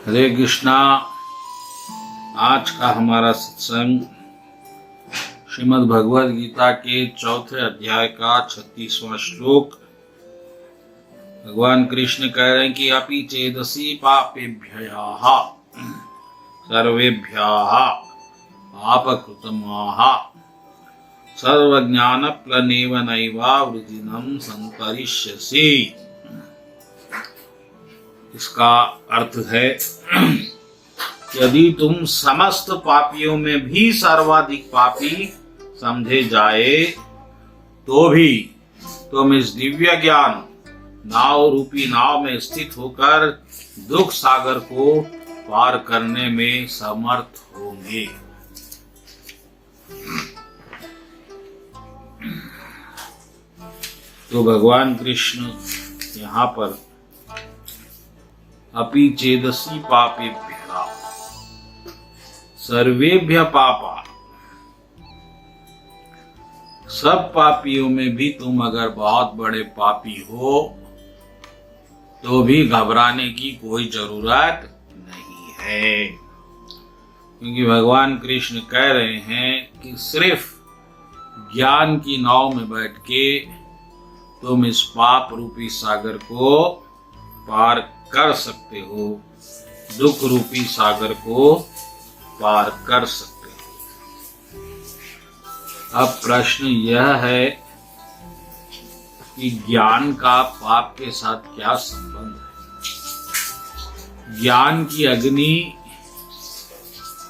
हरे कृष्णा। आज का हमारा सत्संग श्रीमद् भगवद गीता के चौथे अध्याय का 36वां श्लोक। भगवान कृष्ण कह रहे हैं कि अपि चेदसि पापेभ्यः सर्वेभ्यः पापकृतमाः सर्वज्ञानप्लवेन नैवावृजिनं संतरिष्यसि। इसका अर्थ है यदि तुम समस्त पापियों में भी सर्वाधिक पापी समझे जाए तो भी तुम इस दिव्य ज्ञान नाव रूपी नाव में स्थित होकर दुख सागर को पार करने में समर्थ होंगे। तो भगवान कृष्ण यहाँ पर अपि चेदसि पापेभ्यः सर्वेभ्य पापा, सब पापियों में भी तुम अगर बहुत बड़े पापी हो तो भी घबराने की कोई जरूरत नहीं है, क्योंकि भगवान कृष्ण कह रहे हैं कि सिर्फ ज्ञान की नाव में बैठ के तुम इस पाप रूपी सागर को पार कर सकते हो, दुख रूपी सागर को पार कर सकते हो। अब प्रश्न यह है कि ज्ञान का पाप के साथ क्या संबंध है? ज्ञान की अग्नि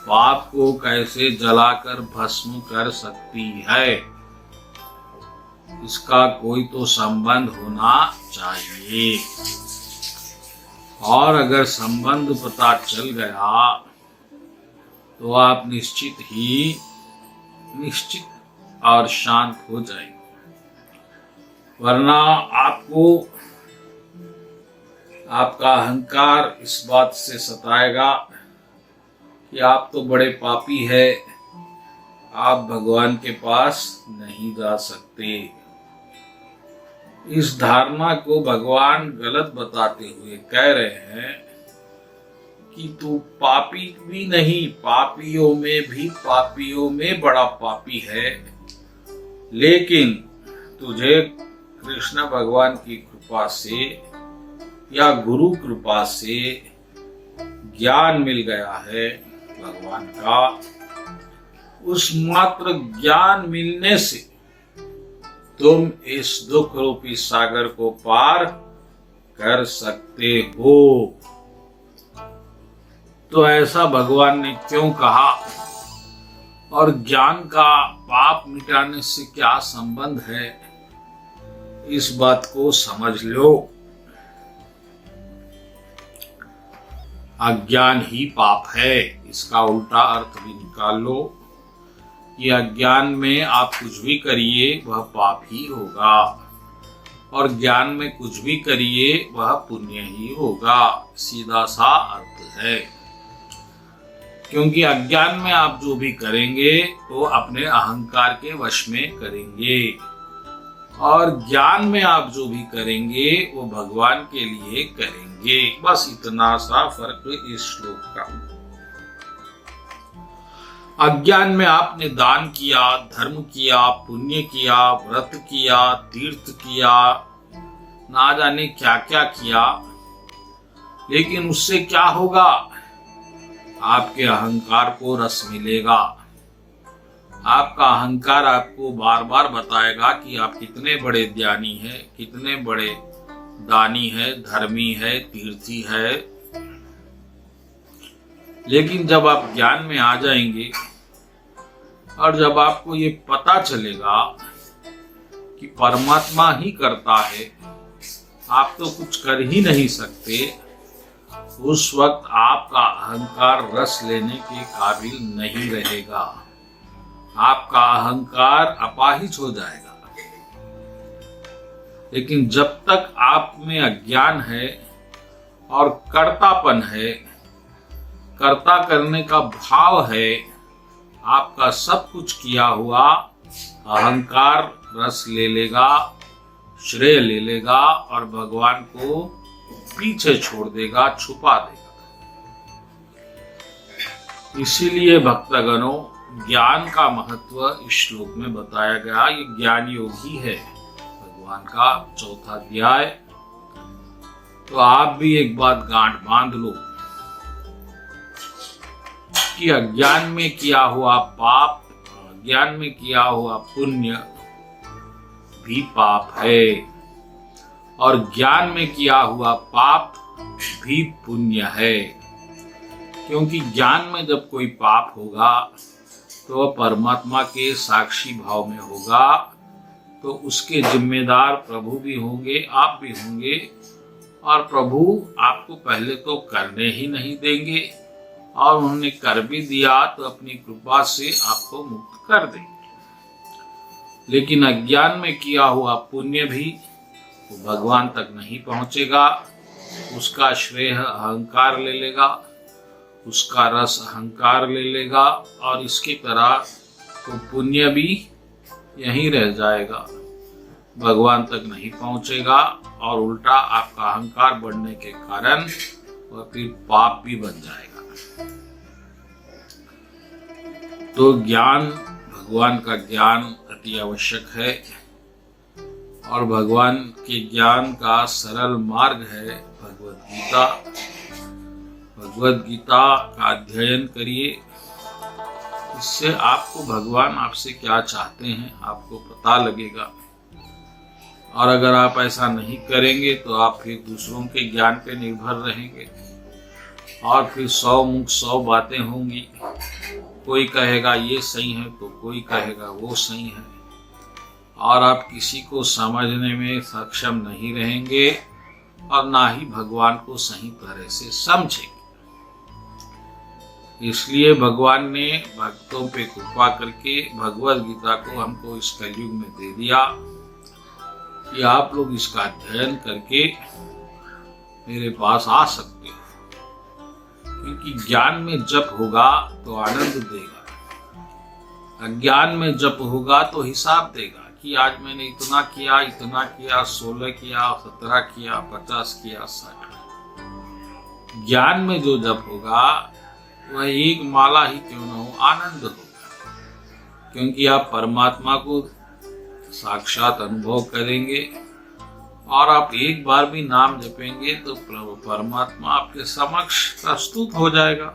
पाप को कैसे जलाकर भस्म कर सकती है? इसका कोई तो संबंध होना चाहिए, और अगर संबंध पता चल गया तो आप निश्चित और शांत हो जाएंगे। वरना आपको आपका अहंकार इस बात से सताएगा कि आप तो बड़े पापी है, आप भगवान के पास नहीं जा सकते। इस धारणा को भगवान गलत बताते हुए कह रहे हैं कि तू पापी भी नहीं, पापियों में बड़ा पापी है, लेकिन तुझे कृष्ण भगवान की कृपा से या गुरु कृपा से ज्ञान मिल गया है भगवान का। उस मात्र ज्ञान मिलने से तुम इस दुख रूपी सागर को पार कर सकते हो। तो ऐसा भगवान ने क्यों कहा, और ज्ञान का पाप मिटाने से क्या संबंध है, इस बात को समझ लो। अज्ञान ही पाप है, इसका उल्टा अर्थ भी निकाल लो कि अज्ञान में आप कुछ भी करिए वह पाप ही होगा, और ज्ञान में कुछ भी करिए वह पुण्य ही होगा। सीधा सा अर्थ है, क्योंकि अज्ञान में आप जो भी करेंगे वो अपने अहंकार के वश में करेंगे, और ज्ञान में आप जो भी करेंगे वो भगवान के लिए करेंगे। बस इतना सा फर्क इस श्लोक का। अज्ञान में आपने दान किया, धर्म किया, पुण्य किया, व्रत किया, तीर्थ किया, ना जाने क्या क्या किया, लेकिन उससे क्या होगा? आपके अहंकार को रस मिलेगा। आपका अहंकार आपको बार बार बताएगा कि आप कितने बड़े ज्ञानी हैं, कितने बड़े दानी है, धर्मी है, तीर्थी है। लेकिन जब आप ज्ञान में आ जाएंगे और जब आपको ये पता चलेगा कि परमात्मा ही करता है, आप तो कुछ कर ही नहीं सकते, उस वक्त आपका अहंकार रस लेने के काबिल नहीं रहेगा। आपका अहंकार अपाहिज हो जाएगा। लेकिन जब तक आप में अज्ञान है और कर्तापन है, कर्ता करने का भाव है, आपका सब कुछ किया हुआ अहंकार रस ले लेगा, श्रेय ले लेगा और भगवान को पीछे छोड़ देगा, छुपा देगा। इसीलिए भक्तगणों, ज्ञान का महत्व इस श्लोक में बताया गया। ये ज्ञान योग ही है, भगवान का चौथा अध्याय। तो आप भी एक बात गांठ बांध लो कि अज्ञान में किया हुआ पाप, अज्ञान में किया हुआ पुण्य भी पाप है, और ज्ञान में किया हुआ पाप भी पुण्य है। क्योंकि ज्ञान में जब कोई पाप होगा तो वह परमात्मा के साक्षी भाव में होगा, तो उसके जिम्मेदार प्रभु भी होंगे, आप भी होंगे, और प्रभु आपको पहले तो करने ही नहीं देंगे, और उन्होंने कर भी दिया तो अपनी कृपा से आपको मुक्त कर देंगे। लेकिन अज्ञान में किया हुआ पुण्य भी वो भगवान तक नहीं पहुंचेगा, उसका श्रेय अहंकार ले लेगा, उसका रस अहंकार ले लेगा, और इसकी तरह तो पुण्य भी यहीं रह जाएगा, भगवान तक नहीं पहुंचेगा, और उल्टा आपका अहंकार बढ़ने के कारण वह फिर पाप भी बन जाएगा। तो ज्ञान, भगवान का ज्ञान अति आवश्यक है, और भगवान के ज्ञान का सरल मार्ग है भगवद गीता। भगवद गीता का अध्ययन करिए, इससे आपको भगवान आपसे क्या चाहते हैं आपको पता लगेगा। और अगर आप ऐसा नहीं करेंगे तो आप फिर दूसरों के ज्ञान पे निर्भर रहेंगे, और फिर 100 मुख 100 बातें होंगी। कोई कहेगा ये सही है तो कोई कहेगा वो सही है, और आप किसी को समझने में सक्षम नहीं रहेंगे, और ना ही भगवान को सही तरह से समझेंगे। इसलिए भगवान ने भक्तों पे कृपा करके भगवद गीता को हमको इस कलयुग में दे दिया कि आप लोग इसका अध्ययन करके मेरे पास आ सकते हो। क्योंकि ज्ञान में जप होगा तो आनंद देगा, अज्ञान में जप होगा तो हिसाब देगा कि आज मैंने इतना किया, 16 किया, 17 किया, 50 किया, 60। ज्ञान में जो जप होगा वह एक माला ही क्यों न हो, आनंद होगा। क्योंकि आप परमात्मा को साक्षात अनुभव करेंगे, और आप एक बार भी नाम जपेंगे तो परमात्मा आपके समक्ष प्रस्तुत हो जाएगा,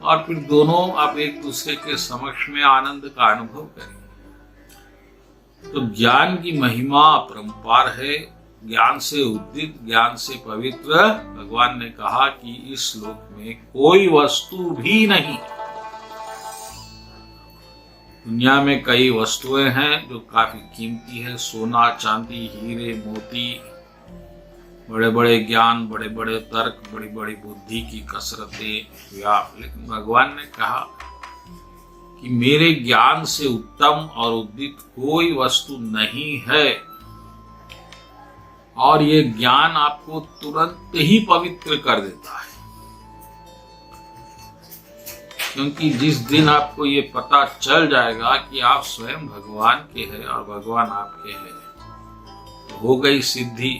और फिर दोनों आप एक दूसरे के समक्ष में आनंद का अनुभव करेंगे। तो ज्ञान की महिमा अपरंपार है। ज्ञान से उद्दित, ज्ञान से पवित्र, भगवान ने कहा कि इस श्लोक में कोई वस्तु भी नहीं। दुनिया में कई वस्तुएं हैं जो काफी कीमती है, सोना, चांदी, हीरे, मोती, बड़े बड़े ज्ञान, बड़े बड़े तर्क, बड़ी बड़ी बुद्धि की कसरतें। लेकिन भगवान ने कहा कि मेरे ज्ञान से उत्तम और उद्दित कोई वस्तु नहीं है, और ये ज्ञान आपको तुरंत ही पवित्र कर देता है। क्योंकि जिस दिन आपको ये पता चल जाएगा कि आप स्वयं भगवान के हैं और भगवान आपके हैं, तो हो गई सिद्धि,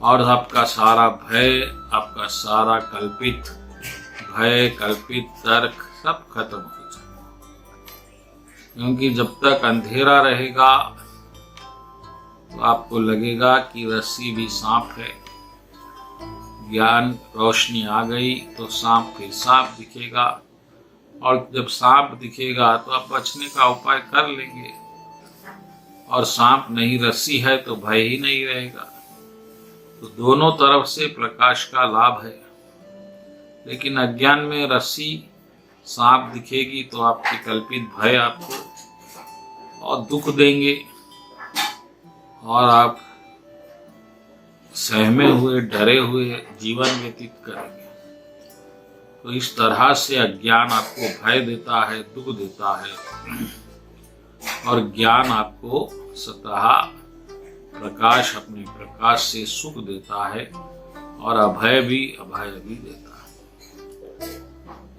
और आपका सारा भय, आपका सारा कल्पित भय, कल्पित तर्क सब खत्म हो जाएगा। क्योंकि जब तक अंधेरा रहेगा तो आपको लगेगा कि रस्सी भी सांप है, ज्ञान रोशनी आ गई तो सांप फिर सांप दिखेगा, और जब सांप दिखेगा तो आप बचने का उपाय कर लेंगे, और सांप नहीं रस्सी है तो भय ही नहीं रहेगा। तो दोनों तरफ से प्रकाश का लाभ है। लेकिन अज्ञान में रस्सी सांप दिखेगी तो आपके कल्पित भय आपको और दुख देंगे, और आप सहमे हुए, डरे हुए जीवन व्यतीत करेंगे। तो इस तरह से अज्ञान आपको भय देता है, दुख देता है, और ज्ञान आपको स्वतः प्रकाश, अपने प्रकाश से सुख देता है, और अभय भी देता है।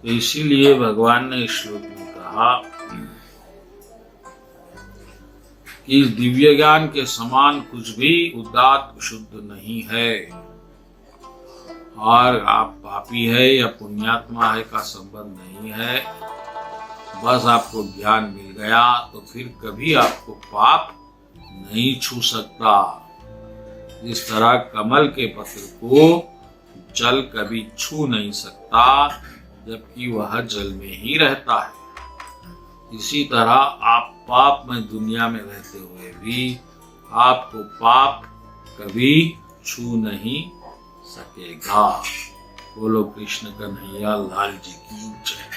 तो इसीलिए भगवान ने इस श्लोक में कहा कि इस दिव्य ज्ञान के समान कुछ भी उदात्त शुद्ध नहीं है। और आप पापी है या पुण्यात्मा है का संबंध नहीं है। बस आपको ज्ञान मिल गया तो फिर कभी आपको पाप नहीं छू सकता। जिस तरह कमल के पत्र को जल कभी छू नहीं सकता जबकि वह जल में ही रहता है, इसी तरह आप पाप में दुनिया में रहते हुए भी आपको पाप कभी छू नहीं सकेगा। बोलो कृष्ण कन्हैया लाल जी की जय।